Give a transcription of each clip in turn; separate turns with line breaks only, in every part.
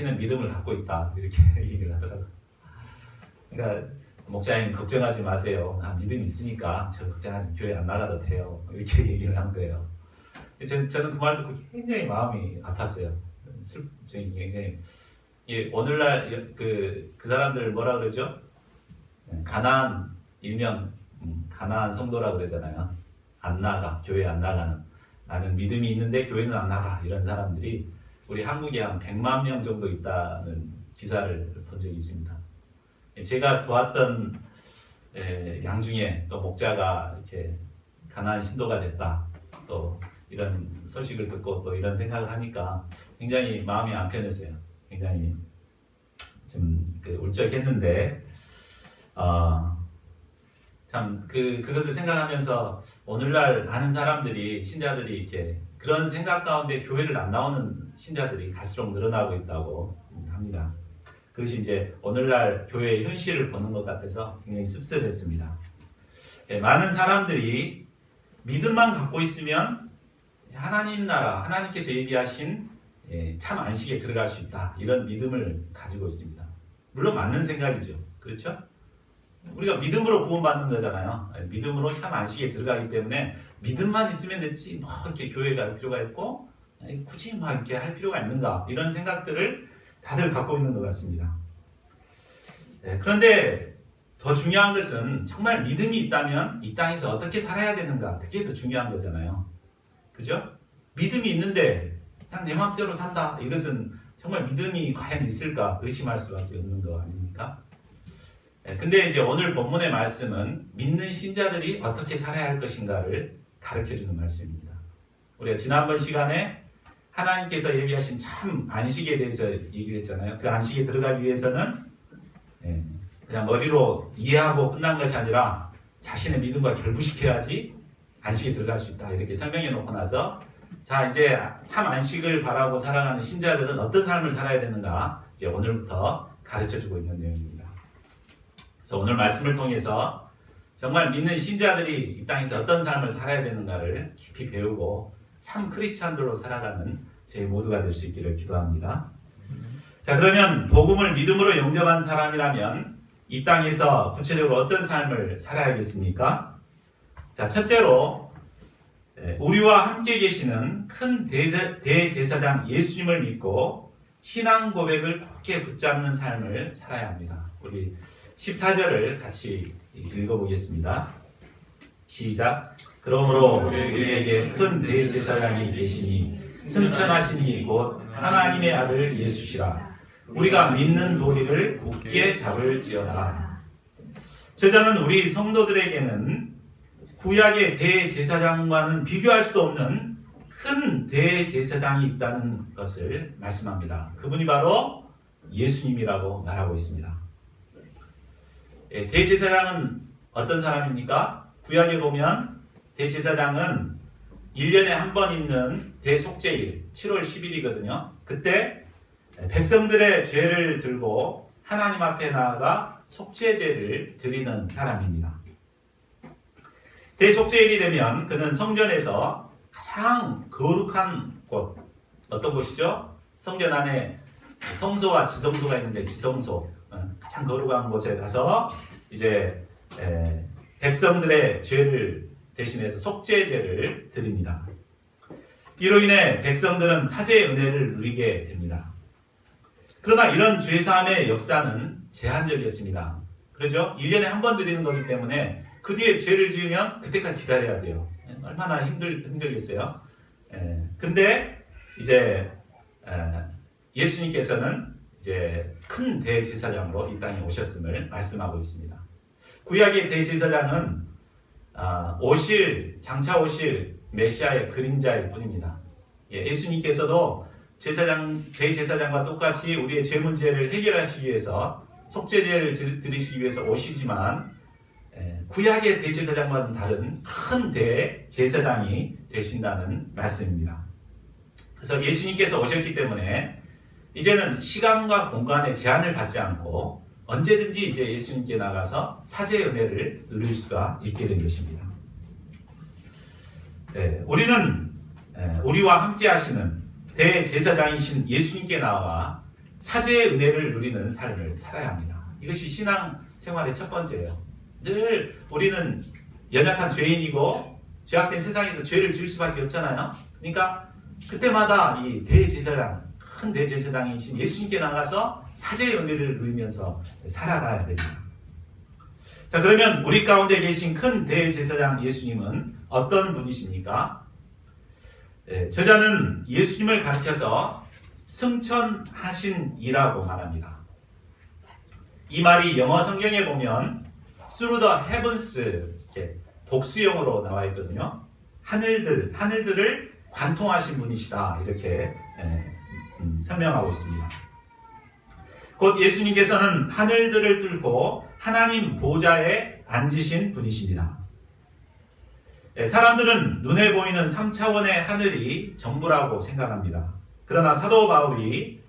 자신은 믿음을 갖고 있다 이렇게 얘기를 하더라고요. 그러니까 목사님 걱정하지 마세요. 믿음이 있으니까 저 걱정하지 교회 안 나가도 돼요. 이렇게 얘기를 한 거예요. 저는 그 말 듣고 굉장히 마음이 아팠어요. 굉장히 오늘날 그 사람들 뭐라 그러죠? 가나안 일명 가나안 성도라 그러잖아요. 안 나가 교회 안 나가는 나는 믿음이 있는데 교회는 안 나가 이런 사람들이 우리 한국에 한 100만 명 정도 있다는 기사를 본 적이 있습니다. 제가 도왔던 양 중에 또 목자가 이렇게 가나안 신도가 됐다. 또 이런 소식을 듣고 또 이런 생각을 하니까 굉장히 마음이 안 편했어요. 굉장히 좀 울적했는데 참 그것을 생각하면서 오늘날 많은 사람들이 신자들이 이렇게 그런 생각 가운데 교회를 안 나오는 신자들이 갈수록 늘어나고 있다고 합니다. 그것이 이제 오늘날 교회의 현실을 보는 것 같아서 굉장히 씁쓸했습니다. 많은 사람들이 믿음만 갖고 있으면 하나님 나라, 하나님께서 얘기하신 참 안식에 들어갈 수 있다. 이런 믿음을 가지고 있습니다. 물론 맞는 생각이죠. 그렇죠? 우리가 믿음으로 구원받는 거잖아요. 믿음으로 참 안식에 들어가기 때문에 믿음만 있으면 됐지 뭐 이렇게 교회 갈 필요가 있고 굳이 막 이렇게 할 필요가 있는가 이런 생각들을 다들 갖고 있는 것 같습니다. 그런데 더 중요한 것은 정말 믿음이 있다면 이 땅에서 어떻게 살아야 되는가 그게 더 중요한 거잖아요. 그죠? 믿음이 있는데 그냥 내 마음대로 산다. 이것은 정말 믿음이 과연 있을까 의심할 수밖에 없는 거 아닙니까? 근데 이제 오늘 본문의 말씀은 믿는 신자들이 어떻게 살아야 할 것인가를 가르쳐주는 말씀입니다. 우리가 지난번 시간에 하나님께서 예비하신 참 안식에 대해서 얘기를 했잖아요. 그 안식에 들어가기 위해서는 그냥 머리로 이해하고 끝난 것이 아니라 자신의 믿음과 결부시켜야지 안식에 들어갈 수 있다. 이렇게 설명해 놓고 나서 자 이제 참 안식을 바라고 살아가는 신자들은 어떤 삶을 살아야 되는가 이제 오늘부터 가르쳐주고 있는 내용입니다. 그래서 오늘 말씀을 통해서 정말 믿는 신자들이 이 땅에서 어떤 삶을 살아야 되는가를 깊이 배우고 참 크리스찬들로 살아가는 저희 모두가 될 수 있기를 기도합니다. 자 그러면 복음을 믿음으로 영접한 사람이라면 이 땅에서 구체적으로 어떤 삶을 살아야겠습니까? 자 첫째로 우리와 함께 계시는 큰 대제사장 예수님을 믿고 신앙 고백을 굳게 붙잡는 삶을 살아야 합니다. 우리 14절을 같이 읽어보겠습니다. 시작. 그러므로 우리에게 큰 대제사장이 계시니 승천하시니 곧 하나님의 아들 예수시라. 우리가 믿는 도리를 굳게 잡을지어다. 저자는 우리 성도들에게는 구약의 대제사장과는 비교할 수도 없는 큰 대제사장이 있다는 것을 말씀합니다. 그분이 바로 예수님이라고 말하고 있습니다. 대제사장은 어떤 사람입니까? 구약에 보면 대제사장은 1년에 한 번 있는 대속죄일 7월 10일이거든요. 그때 백성들의 죄를 들고 하나님 앞에 나아가 속죄제를 드리는 사람입니다. 대속죄일이 되면 그는 성전에서 가장 거룩한 곳, 어떤 곳이죠? 성전 안에 성소와 지성소가 있는데 지성소, 가장 거룩한 곳에 가서 이제 백성들의 죄를 대신해서 속죄제를 드립니다. 이로 인해 백성들은 사죄의 은혜를 누리게 됩니다. 그러나 이런 죄사함의 역사는 제한적이었습니다. 그렇죠? 1년에 한 번 드리는 거기 때문에 그 뒤에 죄를 지으면 그때까지 기다려야 돼요. 얼마나 힘들겠어요. 근데 이제 예수님께서는 이제 큰 대제사장으로 이 땅에 오셨음을 말씀하고 있습니다. 구약의 대제사장은 장차 오실 메시아의 그림자일 뿐입니다. 예수님께서도 대제사장과 똑같이 우리의 죄 문제를 해결하시기 위해서 속죄제를 드리시기 위해서 오시지만 구약의 대제사장과는 다른 큰 대제사장이 되신다는 말씀입니다. 그래서 예수님께서 오셨기 때문에 이제는 시간과 공간의 제한을 받지 않고 언제든지 이제 예수님께 나가서 사죄의 은혜를 누릴 수가 있게 된 것입니다. 우리는 우리와 함께 하시는 대제사장이신 예수님께 나와 사죄의 은혜를 누리는 삶을 살아야 합니다. 이것이 신앙 생활의 첫 번째예요. 늘 우리는 연약한 죄인이고 죄악된 세상에서 죄를 지을 수밖에 없잖아요. 그러니까 그때마다 이 대제사장, 큰 대제사장이신 예수님께 나가서 사죄의 은혜를 누리면서 살아가야 됩니다. 자, 그러면 우리 가운데 계신 큰 대제사장 예수님은 어떤 분이십니까? 저자는 예수님을 가리켜서 승천하신 이라고 말합니다. 이 말이 영어 성경에 보면 through the heavens 이렇게 복수형으로 나와 있거든요. 하늘들을 관통하신 분이시다 이렇게 설명하고 있습니다. 곧 예수님께서는 하늘들을 뚫고 하나님 보좌에 앉으신 분이십니다. 사람들은 눈에 보이는 3차원의 하늘이 전부라고 생각합니다. 그러나 사도 바울이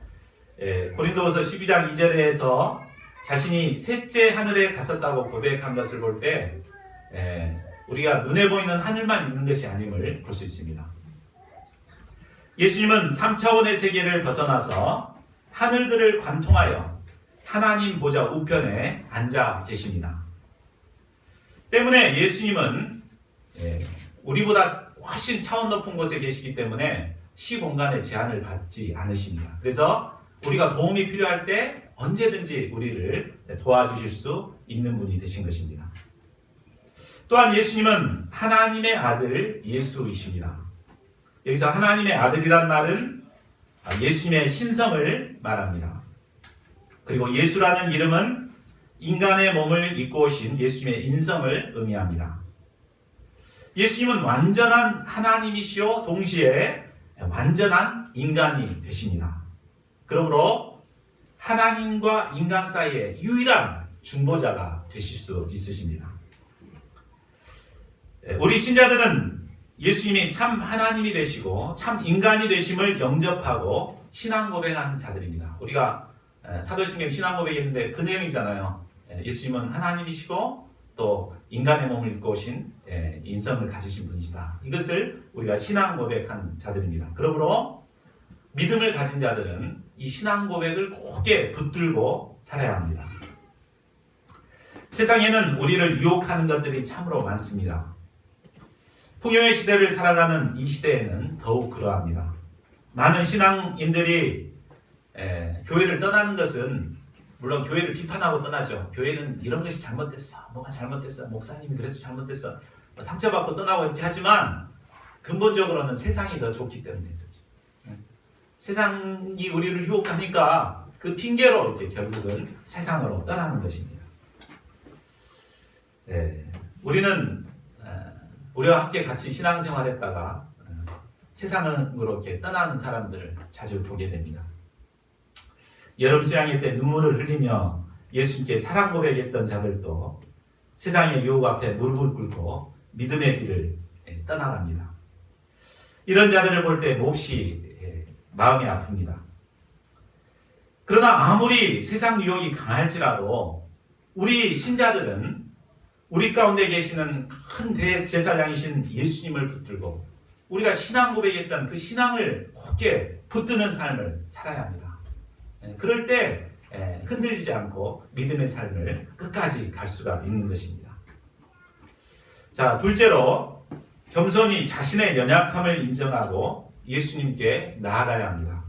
고린도후서 12장 2절에서 자신이 셋째 하늘에 갔었다고 고백한 것을 볼 때 우리가 눈에 보이는 하늘만 있는 것이 아님을 볼 수 있습니다. 예수님은 3차원의 세계를 벗어나서 하늘들을 관통하여 하나님 보좌 우편에 앉아 계십니다. 때문에 예수님은 우리보다 훨씬 차원 높은 곳에 계시기 때문에 시공간의 제한을 받지 않으십니다. 그래서 우리가 도움이 필요할 때 언제든지 우리를 도와주실 수 있는 분이 되신 것입니다. 또한 예수님은 하나님의 아들 예수이십니다. 여기서 하나님의 아들이란 말은 예수님의 신성을 말합니다. 그리고 예수라는 이름은 인간의 몸을 입고 오신 예수님의 인성을 의미합니다. 예수님은 완전한 하나님이시오 동시에 완전한 인간이 되십니다. 그러므로 하나님과 인간 사이의 유일한 중보자가 되실 수 있으십니다. 우리 신자들은 예수님이 참 하나님이 되시고 참 인간이 되심을 영접하고 신앙 고백하는 자들입니다. 우리가 사도신경 신앙 고백이 있는데 그 내용이잖아요. 예수님은 하나님이시고 또 인간의 몸을 입고 오신 인성을 가지신 분이시다. 이것을 우리가 신앙 고백한 자들입니다. 그러므로 믿음을 가진 자들은 이 신앙 고백을 굳게 붙들고 살아야 합니다. 세상에는 우리를 유혹하는 것들이 참으로 많습니다. 풍요의 시대를 살아가는 이 시대에는 더욱 그러합니다. 많은 신앙인들이 교회를 떠나는 것은 물론 교회를 비판하고 떠나죠. 교회는 이런 것이 잘못됐어. 뭐가 잘못됐어. 목사님이 그래서 잘못됐어. 상처받고 떠나고 이렇게 하지만 근본적으로는 세상이 더 좋기 때문에 그렇죠. 세상이 우리를 유혹하니까 그 핑계로 이렇게 결국은 세상으로 떠나는 것입니다. 우리는 우리와 함께 같이 신앙생활했다가 세상으로 이렇게 떠나는 사람들을 자주 보게 됩니다. 여름 수양회 때 눈물을 흘리며 예수님께 사랑 고백했던 자들도 세상의 유혹 앞에 무릎을 꿇고 믿음의 길을 떠나갑니다. 이런 자들을 볼 때 몹시 마음이 아픕니다. 그러나 아무리 세상 유혹이 강할지라도 우리 신자들은 우리 가운데 계시는 큰 대제사장이신 예수님을 붙들고 우리가 신앙 고백했던 그 신앙을 굳게 붙드는 삶을 살아야 합니다. 그럴 때 흔들리지 않고 믿음의 삶을 끝까지 갈 수가 있는 것입니다. 자, 둘째로 겸손히 자신의 연약함을 인정하고 예수님께 나아가야 합니다.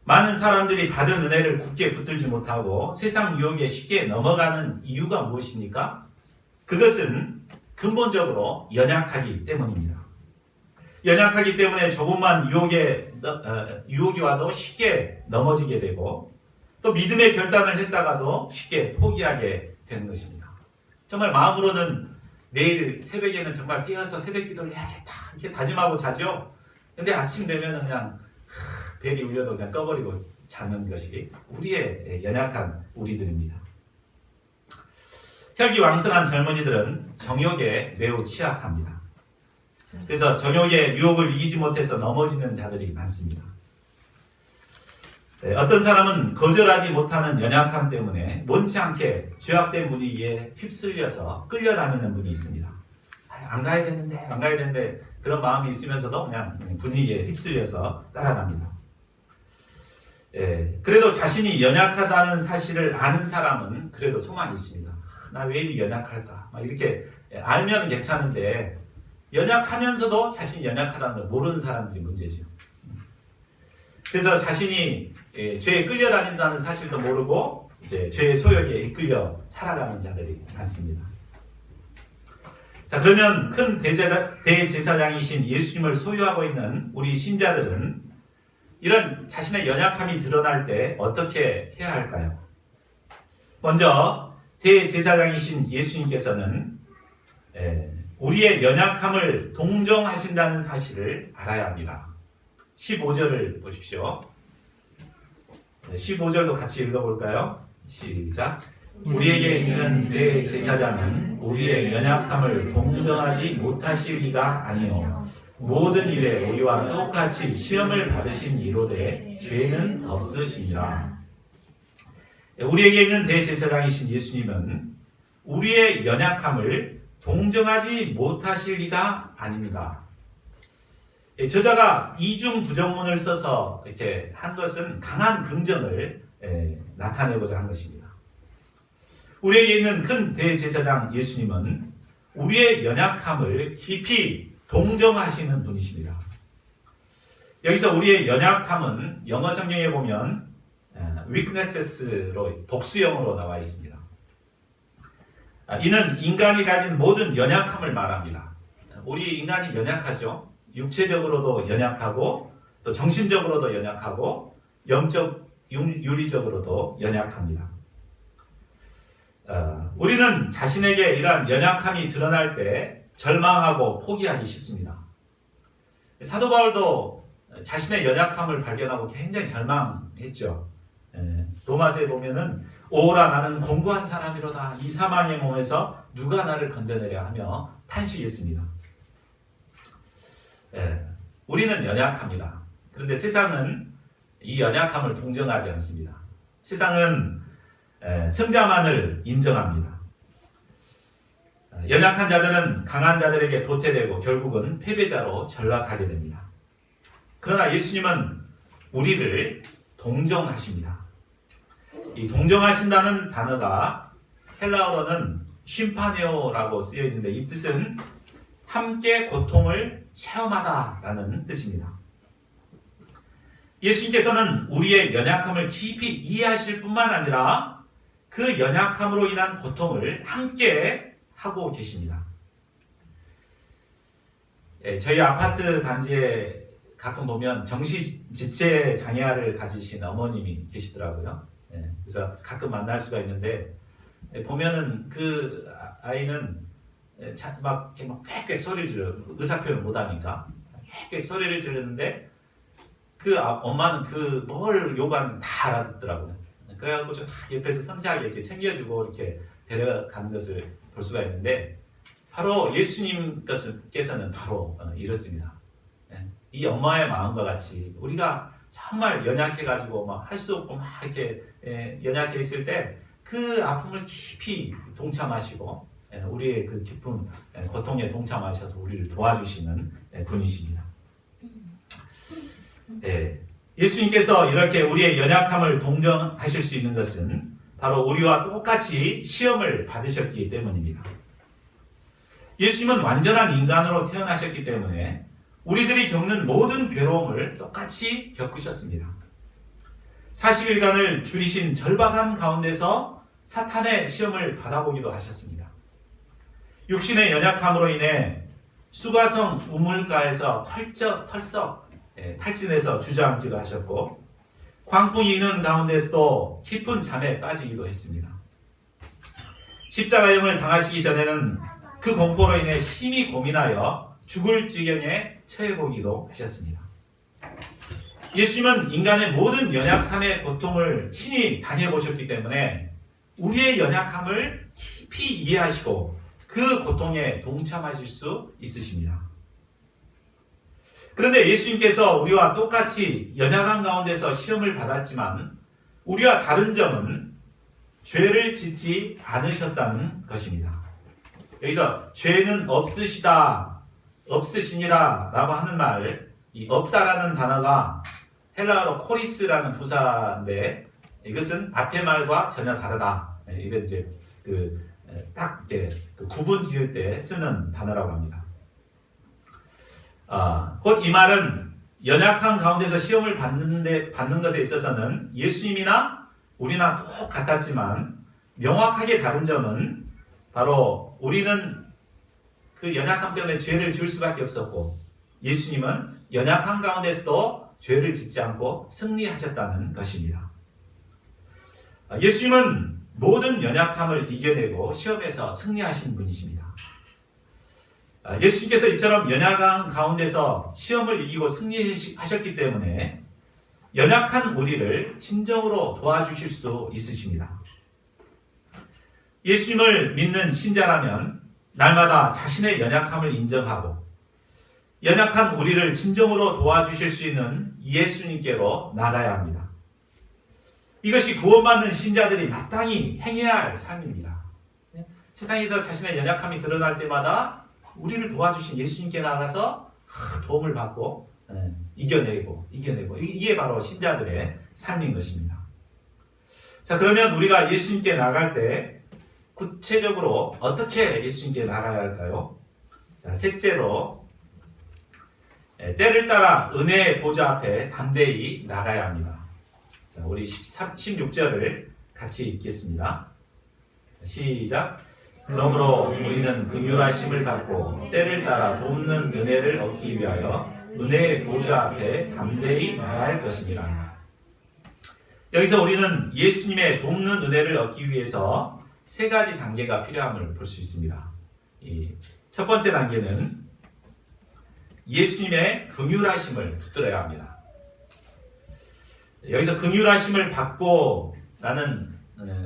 많은 사람들이 받은 은혜를 굳게 붙들지 못하고 세상 유혹에 쉽게 넘어가는 이유가 무엇입니까? 그것은 근본적으로 연약하기 때문입니다. 연약하기 때문에 조금만 유혹이 와도 쉽게 넘어지게 되고 또 믿음의 결단을 했다가도 쉽게 포기하게 되는 것입니다. 정말 마음으로는 내일 새벽에는 정말 깨어서 새벽 기도를 해야겠다 이렇게 다짐하고 자죠. 근데 아침 되면 그냥 벨이 울려도 그냥 꺼버리고 자는 것이 우리의 연약한 우리들입니다. 혈기왕성한 젊은이들은 정욕에 매우 취약합니다. 그래서 정욕의 유혹을 이기지 못해서 넘어지는 자들이 많습니다. 어떤 사람은 거절하지 못하는 연약함 때문에 원치 않게 죄악된 분위기에 휩쓸려서 끌려다니는 분이 있습니다. 안 가야 되는데 그런 마음이 있으면서도 그냥 분위기에 휩쓸려서 따라갑니다. 그래도 자신이 연약하다는 사실을 아는 사람은 그래도 소망이 있습니다. 나 왜 이리 연약할까? 막 이렇게 알면 괜찮은데 연약하면서도 자신이 연약하다는 걸 모르는 사람들이 문제죠. 그래서 자신이 죄에 끌려다닌다는 사실도 모르고 이제 죄의 소욕에 이끌려 살아가는 자들이 많습니다. 자, 그러면 큰 대제사장이신 예수님을 소유하고 있는 우리 신자들은 이런 자신의 연약함이 드러날 때 어떻게 해야 할까요? 먼저 대제사장이신 예수님께서는 우리의 연약함을 동정하신다는 사실을 알아야 합니다. 15절을 보십시오. 15절도 같이 읽어볼까요? 시작. 우리에게 있는 대제사장은 우리의 연약함을 동정하지 못하실 이가 아니요 모든 일에 우리와 똑같이 시험을 받으신 이로되 죄는 없으시니라. 우리에게 있는 대제사장이신 예수님은 우리의 연약함을 동정하지 못하실 리가 아닙니다. 저자가 이중 부정문을 써서 이렇게 한 것은 강한 긍정을 나타내고자 한 것입니다. 우리에게 있는 큰 대제사장 예수님은 우리의 연약함을 깊이 동정하시는 분이십니다. 여기서 우리의 연약함은 영어 성경에 보면 weaknesses로 복수형으로 나와 있습니다. 이는 인간이 가진 모든 연약함을 말합니다. 우리 인간이 연약하죠. 육체적으로도 연약하고 또 정신적으로도 연약하고 영적 윤리적으로도 연약합니다. 우리는 자신에게 이러한 연약함이 드러날 때 절망하고 포기하기 쉽습니다. 사도 바울도 자신의 연약함을 발견하고 굉장히 절망했죠. 로마서에 보면은 오라 나는 공고한 사람이로다 이 사망의 몸에서 누가 나를 건져내려 하며 탄식했습니다. 우리는 연약합니다. 그런데 세상은 이 연약함을 동정하지 않습니다. 세상은 승자만을 인정합니다. 연약한 자들은 강한 자들에게 도태되고 결국은 패배자로 전락하게 됩니다. 그러나 예수님은 우리를 동정하십니다. 이 동정하신다는 단어가 헬라어로는 심파네오라고 쓰여 있는데 이 뜻은 함께 고통을 체험하다라는 뜻입니다. 예수님께서는 우리의 연약함을 깊이 이해하실 뿐만 아니라 그 연약함으로 인한 고통을 함께 하고 계십니다. 저희 아파트 단지에 가끔 보면 정신지체 장애아를 가지신 어머님이 계시더라고요. 그래서 가끔 만날 수가 있는데 보면은 그 아이는 막 꽥꽥 소리를 질러 의사 표현 못하니까 꽥꽥 소리를 지르는데 그 엄마는 그 뭘 요구하는지 다 알아듣더라고요. 그래가지고 좀 옆에서 섬세하게 이렇게 챙겨주고 이렇게 데려가는 것을 볼 수가 있는데 바로 예수님께서는 바로 이렇습니다. 이 엄마의 마음과 같이 우리가 정말 연약해가지고 막 할 수 없고 막 이렇게 연약해 있을 때 그 아픔을 깊이 동참하시고 우리의 그 깊은 고통에 동참하셔서 우리를 도와주시는 분이십니다. 예수님께서 이렇게 우리의 연약함을 동정하실 수 있는 것은 바로 우리와 똑같이 시험을 받으셨기 때문입니다. 예수님은 완전한 인간으로 태어나셨기 때문에 우리들이 겪는 모든 괴로움을 똑같이 겪으셨습니다. 40일간을 줄이신 절박함 가운데서 사탄의 시험을 받아보기도 하셨습니다. 육신의 연약함으로 인해 수가성 우물가에서 털썩 탈진해서 주저앉기도 하셨고 광풍이 있는 가운데서도 깊은 잠에 빠지기도 했습니다. 십자가형을 당하시기 전에는 그 공포로 인해 심히 고민하여 죽을 지경에 처해보기도 하셨습니다. 예수님은 인간의 모든 연약함의 고통을 친히 당해보셨기 때문에 우리의 연약함을 깊이 이해하시고 그 고통에 동참하실 수 있으십니다. 그런데 예수님께서 우리와 똑같이 연약한 가운데서 시험을 받았지만 우리와 다른 점은 죄를 짓지 않으셨다는 것입니다. 여기서 죄는 없으시다, 없으시니라 라고 하는 말, 이 없다라는 단어가 헬라어로 코리스라는 부사인데 이것은 앞의 말과 전혀 다르다. 이런 이제 딱 이렇게 구분 지을 때 쓰는 단어라고 합니다. 곧 이 말은 연약한 가운데서 시험을 받는 것에 있어서는 예수님이나 우리나 똑같았지만 명확하게 다른 점은 바로 우리는 그 연약함 때문에 죄를 지을 수밖에 없었고 예수님은 연약한 가운데서도 죄를 짓지 않고 승리하셨다는 것입니다. 예수님은 모든 연약함을 이겨내고 시험에서 승리하신 분이십니다. 예수님께서 이처럼 연약한 가운데서 시험을 이기고 승리하셨기 때문에 연약한 우리를 진정으로 도와주실 수 있으십니다. 예수님을 믿는 신자라면 날마다 자신의 연약함을 인정하고 연약한 우리를 진정으로 도와주실 수 있는 예수님께로 나가야 합니다. 이것이 구원받는 신자들이 마땅히 행해야 할 삶입니다. 세상에서 자신의 연약함이 드러날 때마다 우리를 도와주신 예수님께 나가서 도움을 받고 이겨내고 이게 바로 신자들의 삶인 것입니다. 자, 그러면 우리가 예수님께 나갈 때 구체적으로 어떻게 예수님께 나가야 할까요? 자, 셋째로 때를 따라 은혜의 보좌 앞에 담대히 나가야 합니다. 자, 우리 16절을 같이 읽겠습니다. 시작. 그러므로 우리는 긍휼하심을 받고 때를 따라 돕는 은혜를 얻기 위하여 은혜의 보좌 앞에 담대히 나아갈 할 것입니다. 여기서 우리는 예수님의 돕는 은혜를 얻기 위해서 세 가지 단계가 필요함을 볼 수 있습니다. 첫 번째 단계는 예수님의 긍휼하심을 붙들어야 합니다. 여기서 긍휼하심을 받고 라는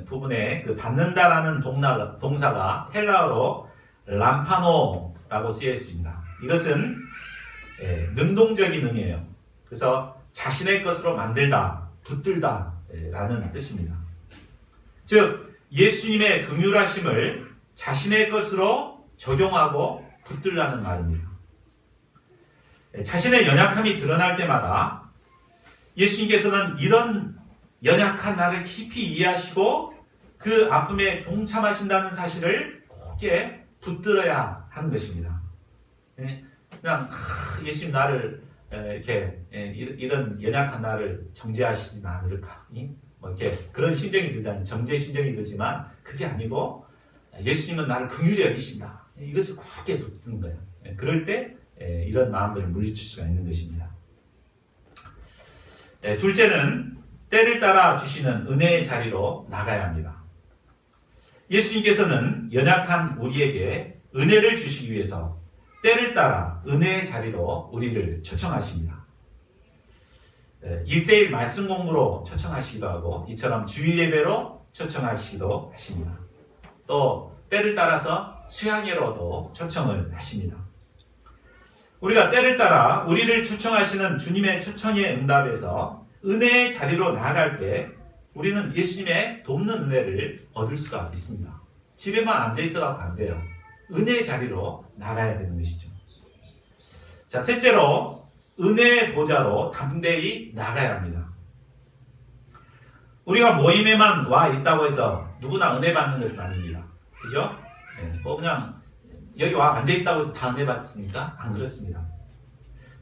부분에 받는다라는 동사가 헬라어로 람파노라고 쓰여 있습니다. 이것은 능동적인 의미예요. 그래서 자신의 것으로 만들다, 붙들다 라는 뜻입니다. 즉 예수님의 긍휼하심을 자신의 것으로 적용하고 붙들라는 말입니다. 자신의 연약함이 드러날 때마다 예수님께서는 이런 연약한 나를 깊이 이해하시고 그 아픔에 동참하신다는 사실을 굳게 붙들어야 하는 것입니다. 그냥 예수님 나를 이렇게 이런 연약한 나를 정죄하시진 않을까? 뭐 이렇게 그런 심정이 들잖아요. 정죄 심정이 들지만 그게 아니고 예수님은 나를 긍휼히 여기신다. 이것을 굳게 붙드는 거예요. 그럴 때 이런 마음들을 물리칠 수가 있는 것입니다. 둘째는 때를 따라 주시는 은혜의 자리로 나가야 합니다. 예수님께서는 연약한 우리에게 은혜를 주시기 위해서 때를 따라 은혜의 자리로 우리를 초청하십니다. 1:1 말씀 공부로 초청하시기도 하고 이처럼 주일 예배로 초청하시기도 하십니다. 또 때를 따라서 수양회로도 초청을 하십니다. 우리가 때를 따라 우리를 초청하시는 주님의 초청의 응답에서 은혜의 자리로 나아갈 때 우리는 예수님의 돕는 은혜를 얻을 수가 있습니다. 집에만 앉아 있어도 안 돼요. 은혜의 자리로 나가야 되는 것이죠. 자, 셋째로 은혜의 보좌로 담대히 나가야 합니다. 우리가 모임에만 와 있다고 해서 누구나 은혜 받는 것은 아닙니다. 그죠? 그냥 여기 와 앉아 있다고 해서 다 은혜 받습니까? 안 그렇습니다.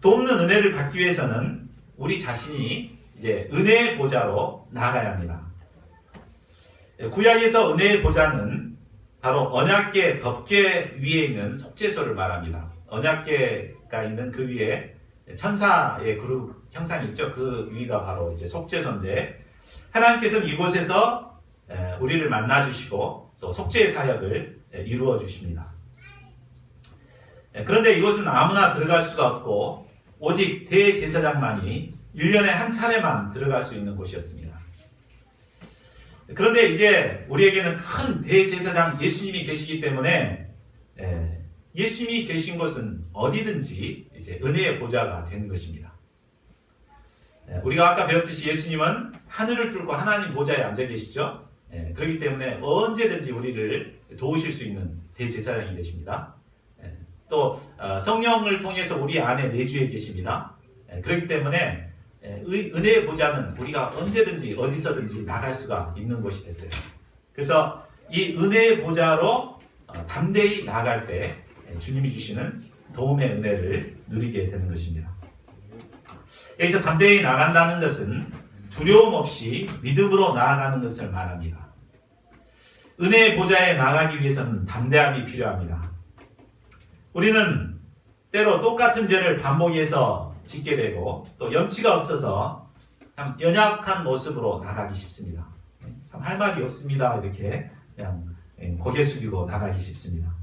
돕는 은혜를 받기 위해서는 우리 자신이 이제 은혜의 보좌로 나아가야 합니다. 구약에서 은혜의 보좌는 바로 언약궤 덮개 위에 있는 속죄소를 말합니다. 언약궤가 있는 그 위에 천사의 그룹 형상이 있죠. 그 위가 바로 이제 속죄소인데 하나님께서는 이곳에서 우리를 만나 주시고 또 속죄의 사역을 이루어 주십니다. 그런데 이곳은 아무나 들어갈 수가 없고 오직 대제사장만이 1년에 한 차례만 들어갈 수 있는 곳이었습니다. 그런데 이제 우리에게는 큰 대제사장 예수님이 계시기 때문에 예수님이 계신 곳은 어디든지 이제 은혜의 보좌가 되는 것입니다. 우리가 아까 배웠듯이 예수님은 하늘을 뚫고 하나님 보좌에 앉아 계시죠. 그렇기 때문에 언제든지 우리를 도우실 수 있는 대제사장이 되십니다. 또 성령을 통해서 우리 안에 내주해 계십니다. 그렇기 때문에 은혜의 보좌는 우리가 언제든지 어디서든지 나갈 수가 있는 곳이 됐어요. 그래서 이 은혜의 보좌로 담대히 나아갈 때 주님이 주시는 도움의 은혜를 누리게 되는 것입니다. 여기서 담대히 나간다는 것은 두려움 없이 믿음으로 나아가는 것을 말합니다. 은혜의 보좌에 나가기 위해서는 담대함이 필요합니다. 우리는 때로 똑같은 죄를 반복해서 짓게 되고 또 염치가 없어서 그냥 연약한 모습으로 나가기 쉽습니다. 참 할 말이 없습니다. 이렇게 그냥 고개 숙이고 나가기 쉽습니다.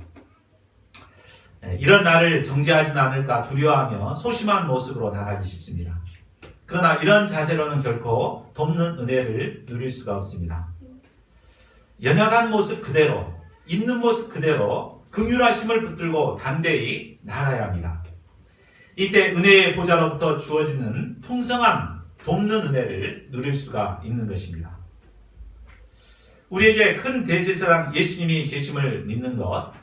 이런 나를 정죄하지는 않을까 두려워하며 소심한 모습으로 나가기 쉽습니다. 그러나 이런 자세로는 결코 돕는 은혜를 누릴 수가 없습니다. 연약한 모습 그대로, 있는 모습 그대로 긍휼하심을 붙들고 담대히 나아가야 합니다. 이때 은혜의 보좌로부터 주어지는 풍성한 돕는 은혜를 누릴 수가 있는 것입니다. 우리에게 큰 대제사장 예수님이 계심을 믿는 것,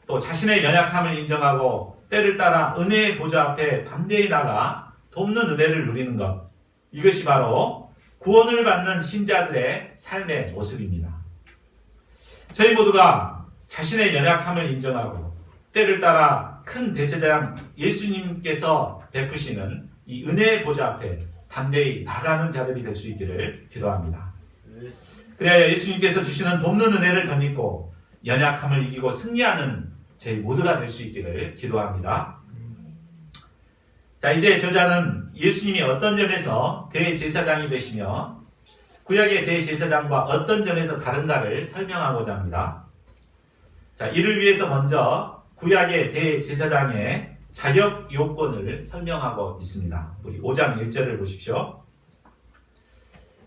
또 자신의 연약함을 인정하고 때를 따라 은혜의 보좌 앞에 담대히 나가 돕는 은혜를 누리는 것, 이것이 바로 구원을 받는 신자들의 삶의 모습입니다. 저희 모두가 자신의 연약함을 인정하고 때를 따라 큰 대제사장 예수님께서 베푸시는 이 은혜의 보좌 앞에 담대히 나가는 자들이 될 수 있기를 기도합니다. 그래야 예수님께서 주시는 돕는 은혜를 덧입고 연약함을 이기고 승리하는 저희 모두가 될 수 있기를 기도합니다. 자, 이제 저자는 예수님이 어떤 점에서 대제사장이 되시며 구약의 대제사장과 어떤 점에서 다른가를 설명하고자 합니다. 자, 이를 위해서 먼저 구약의 대제사장의 자격 요건을 설명하고 있습니다. 우리 5장 1절을 보십시오.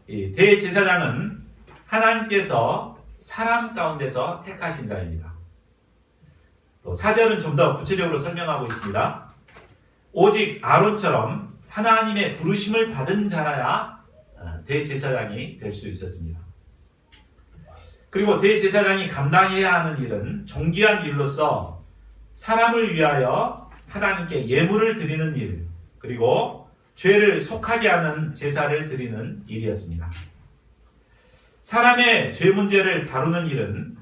이 대제사장은 하나님께서 사람 가운데서 택하신 자입니다. 또 4절은 좀 더 구체적으로 설명하고 있습니다. 오직 아론처럼 하나님의 부르심을 받은 자라야 대제사장이 될 수 있었습니다. 그리고 대제사장이 감당해야 하는 일은 존귀한 일로서 사람을 위하여 하나님께 예물을 드리는 일, 그리고 죄를 속하게 하는 제사를 드리는 일이었습니다. 사람의 죄 문제를 다루는 일은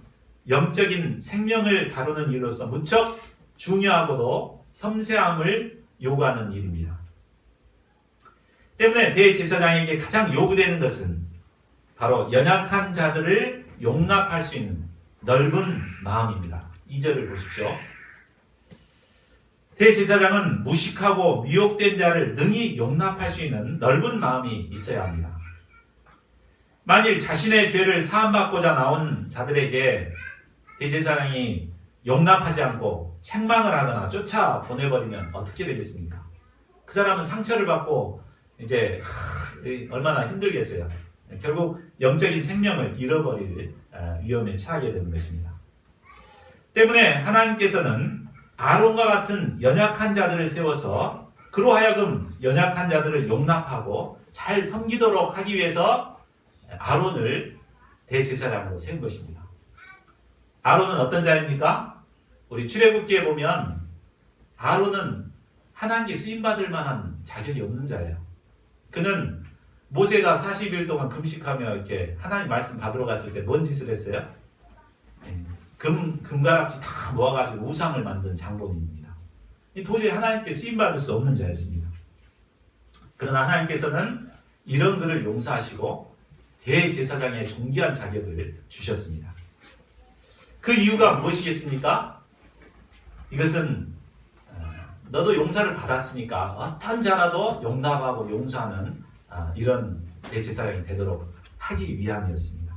영적인 생명을 다루는 일로서 무척 중요하고도 섬세함을 요구하는 일입니다. 때문에 대제사장에게 가장 요구되는 것은 바로 연약한 자들을 용납할 수 있는 넓은 마음입니다. 2절을 보십시오. 대제사장은 무식하고 미혹된 자를 능히 용납할 수 있는 넓은 마음이 있어야 합니다. 만일 자신의 죄를 사함받고자 나온 자들에게 대제사장이 용납하지 않고 책망을 하거나 쫓아 보내버리면 어떻게 되겠습니까? 그 사람은 상처를 받고 이제 얼마나 힘들겠어요. 결국 영적인 생명을 잃어버릴 위험에 처하게 되는 것입니다. 때문에 하나님께서는 아론과 같은 연약한 자들을 세워서 그로 하여금 연약한 자들을 용납하고 잘 섬기도록 하기 위해서 아론을 대제사장으로 세운 것입니다. 아론은 어떤 자입니까? 우리 출애굽기에 보면 아론은 하나님께 쓰임받을 만한 자격이 없는 자예요. 그는 모세가 40일 동안 금식하며 이렇게 하나님 말씀 받으러 갔을 때 뭔 짓을 했어요? 금가락지 다 모아가지고 우상을 만든 장본인입니다. 도저히 하나님께 쓰임받을 수 없는 자였습니다. 그러나 하나님께서는 이런 그를 용서하시고 대제사장의 존귀한 자격을 주셨습니다. 그 이유가 무엇이겠습니까? 이것은 너도 용서를 받았으니까 어떤 자라도 용납하고 용서하는 이런 대제사장이 되도록 하기 위함이었습니다.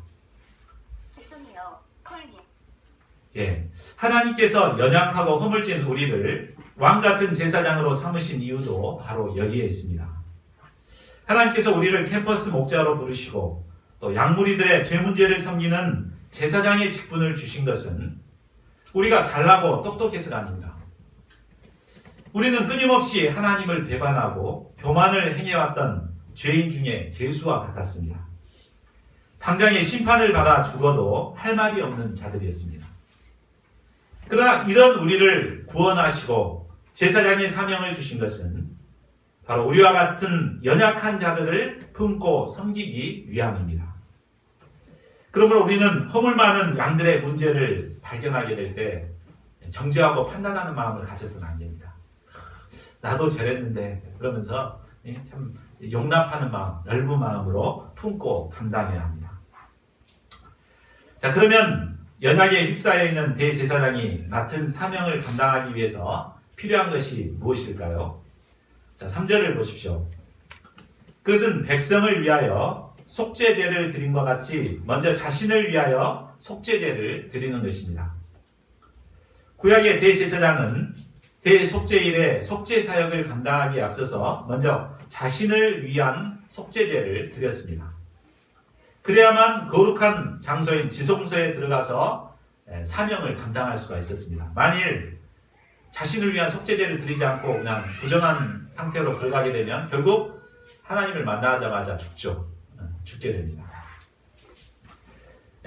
죄송해요, 콜님.
예, 하나님께서 연약하고 허물진 우리를 왕같은 제사장으로 삼으신 이유도 바로 여기에 있습니다. 하나님께서 우리를 캠퍼스 목자로 부르시고 또 양무리들의 죄 문제를 섬기는 제사장의 직분을 주신 것은 우리가 잘나고 똑똑해서가 아닙니다. 우리는 끊임없이 하나님을 배반하고 교만을 행해왔던 죄인 중에 괴수와 같았습니다. 당장에 심판을 받아 죽어도 할 말이 없는 자들이었습니다. 그러나 이런 우리를 구원하시고 제사장의 사명을 주신 것은 바로 우리와 같은 연약한 자들을 품고 섬기기 위함입니다. 그러므로 우리는 허물 많은 양들의 문제를 발견하게 될 때 정죄하고 판단하는 마음을 가져서는 안 됩니다. 나도 저랬는데 그러면서 참 용납하는 마음, 넓은 마음으로 품고 감당해야 합니다. 자, 그러면 연약에 휩싸여 있는 대제사장이 맡은 사명을 감당하기 위해서 필요한 것이 무엇일까요? 자, 3절을 보십시오. 그것은 백성을 위하여 속죄제를 드린 것 같이 먼저 자신을 위하여 속죄제를 드리는 것입니다. 구약의 대제사장은 대속죄일에 속죄사역을 감당하기에 앞서서 먼저 자신을 위한 속죄제를 드렸습니다. 그래야만 거룩한 장소인 지성소에 들어가서 사명을 감당할 수가 있었습니다. 만일 자신을 위한 속죄제를 드리지 않고 그냥 부정한 상태로 들어가게 되면 결국 하나님을 만나자마자 죽게 됩니다.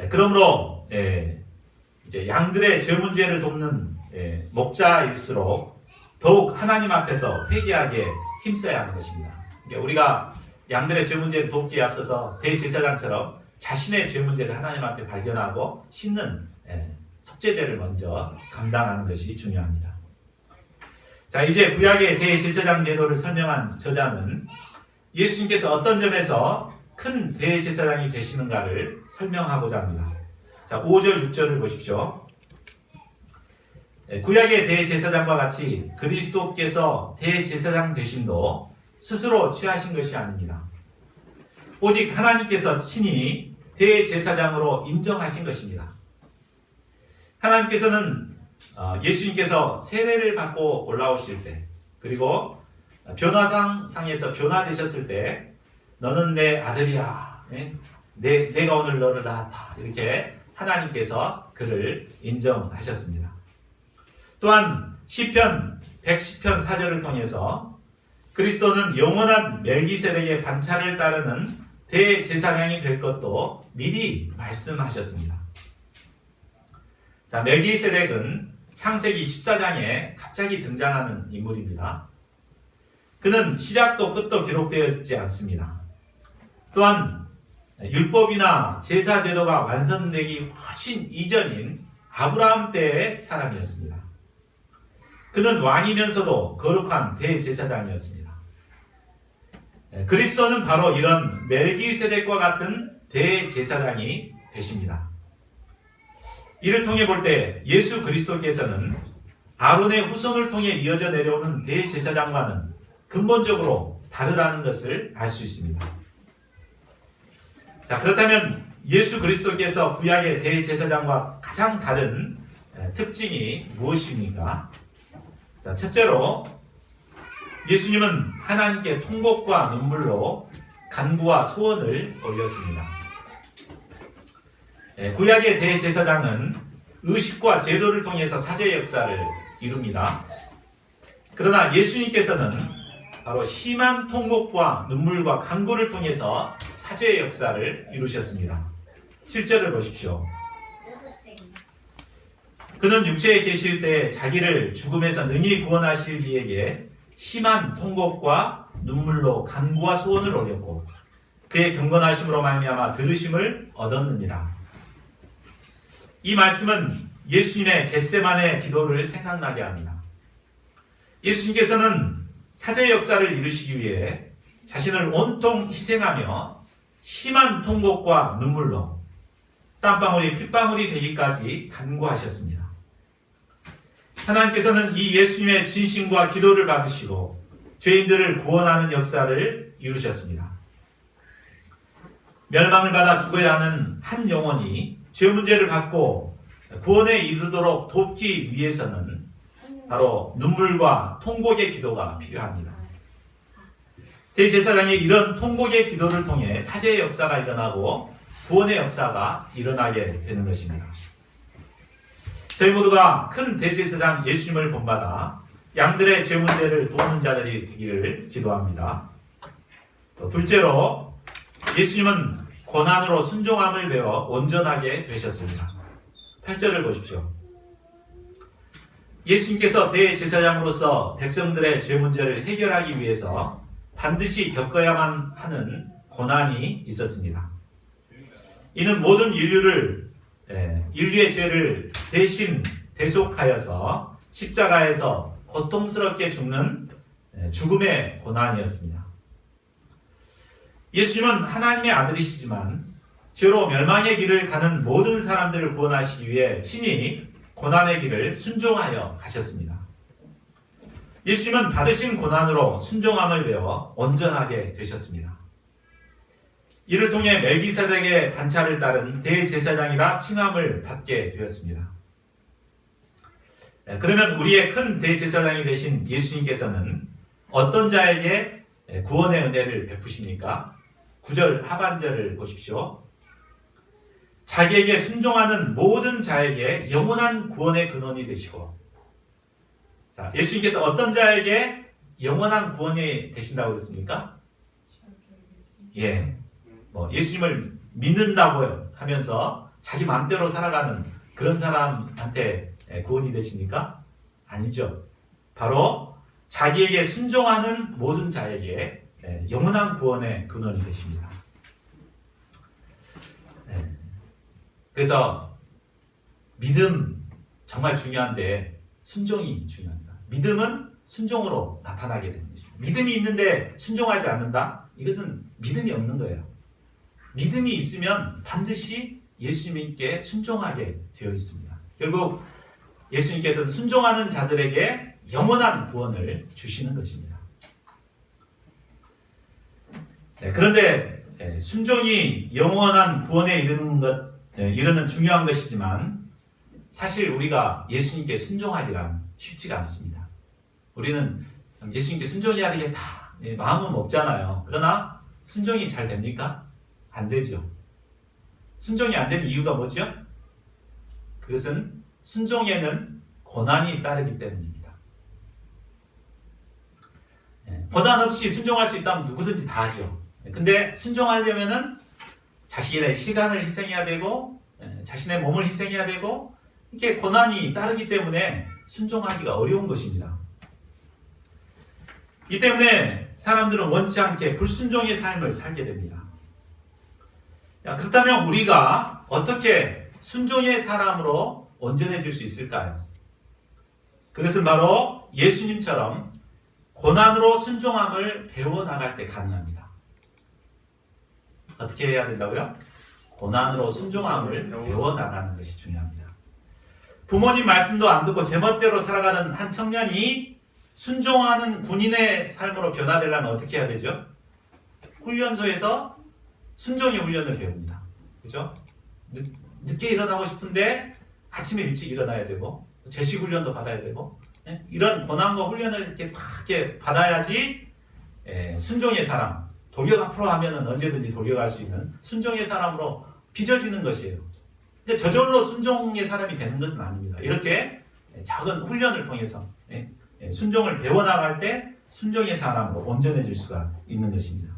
그러므로 이제 양들의 죄 문제를 돕는 목자일수록 더욱 하나님 앞에서 회개하게 힘써야 하는 것입니다. 그러니까 우리가 양들의 죄 문제를 돕기에 앞서서 대제사장처럼 자신의 죄 문제를 하나님 앞에 발견하고 씻는 속죄제를 먼저 감당하는 것이 중요합니다. 자, 이제 구약의 대제사장 제도를 설명한 저자는 예수님께서 어떤 점에서 큰 대제사장이 되시는가를 설명하고자 합니다. 자, 5절, 6절을 보십시오. 구약의 대제사장과 같이 그리스도께서 대제사장 되심도 스스로 취하신 것이 아닙니다. 오직 하나님께서 친히 대제사장으로 인정하신 것입니다. 하나님께서는 예수님께서 세례를 받고 올라오실 때, 그리고 변화상에서 변화되셨을 때 너는 내 아들이야, 내가 오늘 너를 낳았다, 이렇게 하나님께서 그를 인정하셨습니다. 또한 시편 110편 4절을 통해서 그리스도는 영원한 멜기세덱의 반차를 따르는 대제사장이 될 것도 미리 말씀하셨습니다. 자, 멜기세덱은 창세기 14장에 갑자기 등장하는 인물입니다. 그는 시작도 끝도 기록되어 있지 않습니다. 또한 율법이나 제사 제도가 완성되기 훨씬 이전인 아브라함 때의 사람이었습니다. 그는 왕이면서도 거룩한 대제사장이었습니다. 그리스도는 바로 이런 멜기세덱과 같은 대제사장이 되십니다. 이를 통해 볼 때 예수 그리스도께서는 아론의 후손을 통해 이어져 내려오는 대제사장과는 근본적으로 다르다는 것을 알 수 있습니다. 자, 그렇다면 예수 그리스도께서 구약의 대제사장과 가장 다른 특징이 무엇입니까? 자, 첫째로 예수님은 하나님께 통곡과 눈물로 간구와 소원을 올렸습니다. 구약의 대제사장은 의식과 제도를 통해서 사죄의 역사를 이룹니다. 그러나 예수님께서는 바로 심한 통곡과 눈물과 간구를 통해서 사죄의 역사를 이루셨습니다. 7절을 보십시오. 그는 육체에 계실 때 자기를 죽음에서 능히 구원하실 이에게 심한 통곡과 눈물로 간구와 소원을 올렸고 그의 경건하심으로 말미암아 들으심을 얻었느니라. 이 말씀은 예수님의 겟세마네 기도를 생각나게 합니다. 예수님께서는 사죄의 역사를 이루시기 위해 자신을 온통 희생하며 심한 통곡과 눈물로 땀방울이 핏방울이 되기까지 간구하셨습니다. 하나님께서는 이 예수님의 진심과 기도를 받으시고 죄인들을 구원하는 역사를 이루셨습니다. 멸망을 받아 죽어야 하는 한 영혼이 죄 문제를 받고 구원에 이르도록 돕기 위해서는 바로 눈물과 통곡의 기도가 필요합니다. 대제사장이 이런 통곡의 기도를 통해 사죄의 역사가 일어나고 구원의 역사가 일어나게 되는 것입니다. 저희 모두가 큰 대제사장 예수님을 본받아 양들의 죄 문제를 돕는 자들이 되기를 기도합니다. 둘째로 예수님은 고난으로 순종함을 배워 온전하게 되셨습니다. 8절을 보십시오. 예수님께서 대제사장으로서 백성들의 죄 문제를 해결하기 위해서 반드시 겪어야만 하는 고난이 있었습니다. 이는 모든 인류의 죄를 대신 대속하여서 십자가에서 고통스럽게 죽는 죽음의 고난이었습니다. 예수님은 하나님의 아들이시지만 죄로 멸망의 길을 가는 모든 사람들을 구원하시기 위해 친히 고난의 길을 순종하여 가셨습니다. 예수님은 받으신 고난으로 순종함을 배워 온전하게 되셨습니다. 이를 통해 멜기세덱의 반차를 따른 대제사장이라 칭함을 받게 되었습니다. 그러면 우리의 큰 대제사장이 되신 예수님께서는 어떤 자에게 구원의 은혜를 베푸십니까? 9절 하반절을 보십시오. 자기에게 순종하는 모든 자에게 영원한 구원의 근원이 되시고, 자, 예수님께서 어떤 자에게 영원한 구원이 되신다고 했습니까? 예, 예수님을 믿는다고 하면서 자기 마음대로 살아가는 그런 사람한테 구원이 되십니까? 아니죠. 바로 자기에게 순종하는 모든 자에게 영원한 구원의 근원이 되십니다. 그래서 믿음 정말 중요한데 순종이 중요합니다. 믿음은 순종으로 나타나게 되는 것입니다. 믿음이 있는데 순종하지 않는다? 이것은 믿음이 없는 거예요. 믿음이 있으면 반드시 예수님께 순종하게 되어 있습니다. 결국 예수님께서는 순종하는 자들에게 영원한 구원을 주시는 것입니다. 그런데 순종이 영원한 구원에 이르는 중요한 것이지만 사실 우리가 예수님께 순종하기란 쉽지가 않습니다. 우리는 예수님께 순종해야 되겠다 마음은 먹잖아요. 그러나 순종이 잘 됩니까? 안 되죠. 순종이 안 되는 이유가 뭐죠? 그것은 순종에는 고난이 따르기 때문입니다. 고난 없이 순종할 수 있다면 누구든지 다 하죠. 근데 순종하려면은 자신의 시간을 희생해야 되고 자신의 몸을 희생해야 되고 이렇게 고난이 따르기 때문에 순종하기가 어려운 것입니다. 이 때문에 사람들은 원치 않게 불순종의 삶을 살게 됩니다. 그렇다면 우리가 어떻게 순종의 사람으로 온전해질 수 있을까요? 그것은 바로 예수님처럼 고난으로 순종함을 배워나갈 때 가능합니다. 어떻게 해야 된다고요? 고난으로 순종함을 배워나가는 것이 중요합니다. 부모님 말씀도 안 듣고 제멋대로 살아가는 한 청년이 순종하는 군인의 삶으로 변화되려면 어떻게 해야 되죠? 훈련소에서 순종의 훈련을 배웁니다. 그죠? 늦게 일어나고 싶은데 아침에 일찍 일어나야 되고 제식 훈련도 받아야 되고 이런 고난과 훈련을 이렇게 받아야지 순종의 사람, 돌격 앞으로 하면은 언제든지 돌격할 수 있는 순종의 사람으로 빚어지는 것이에요. 근데 저절로 순종의 사람이 되는 것은 아닙니다. 이렇게 작은 훈련을 통해서 순종을 배워나갈 때 순종의 사람으로 온전해질 수가 있는 것입니다.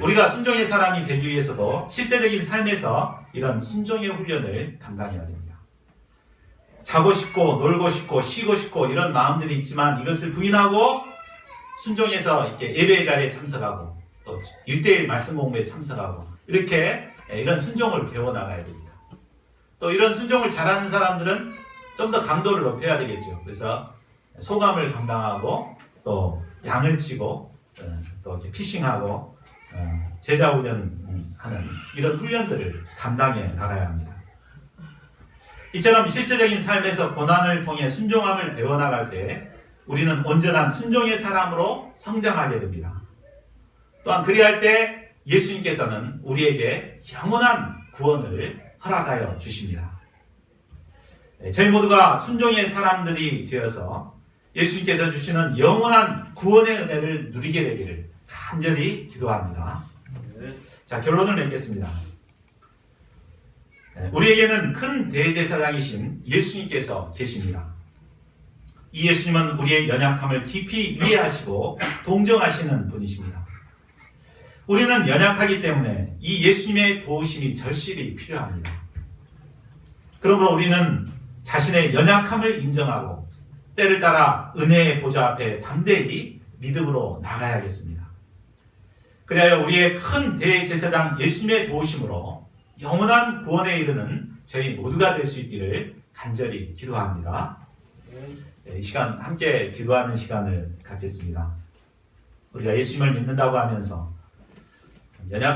우리가 순종의 사람이 되기 위해서도 실제적인 삶에서 이런 순종의 훈련을 감당해야 됩니다. 자고 싶고 놀고 싶고 쉬고 싶고 이런 마음들이 있지만 이것을 부인하고 순종해서 이렇게 예배 자리에 참석하고 또 1:1 말씀 공부에 참석하고 이렇게 이런 순종을 배워나가야 됩니다. 또 이런 순종을 잘하는 사람들은 좀 더 강도를 높여야 되겠죠. 그래서 소감을 감당하고 또 양을 치고 또 이렇게 피싱하고 제자 훈련하는 이런 훈련들을 감당해 나가야 합니다. 이처럼 실제적인 삶에서 고난을 통해 순종함을 배워나갈 때 우리는 온전한 순종의 사람으로 성장하게 됩니다. 또한 그리할 때 예수님께서는 우리에게 영원한 구원을 허락하여 주십니다. 저희 모두가 순종의 사람들이 되어서 예수님께서 주시는 영원한 구원의 은혜를 누리게 되기를 간절히 기도합니다. 자, 결론을 맺겠습니다. 우리에게는 큰 대제사장이신 예수님께서 계십니다. 이 예수님은 우리의 연약함을 깊이 이해하시고 동정하시는 분이십니다. 우리는 연약하기 때문에 이 예수님의 도우심이 절실히 필요합니다. 그러므로 우리는 자신의 연약함을 인정하고 때를 따라 은혜의 보좌 앞에 담대히 믿음으로 나가야겠습니다. 그래야 우리의 큰 대제사장 예수님의 도우심으로 영원한 구원에 이르는 저희 모두가 될 수 있기를 간절히 기도합니다. 이 시간 함께 기도하는 시간을 갖겠습니다. 우리가 예수님을 믿는다고 하면서 연약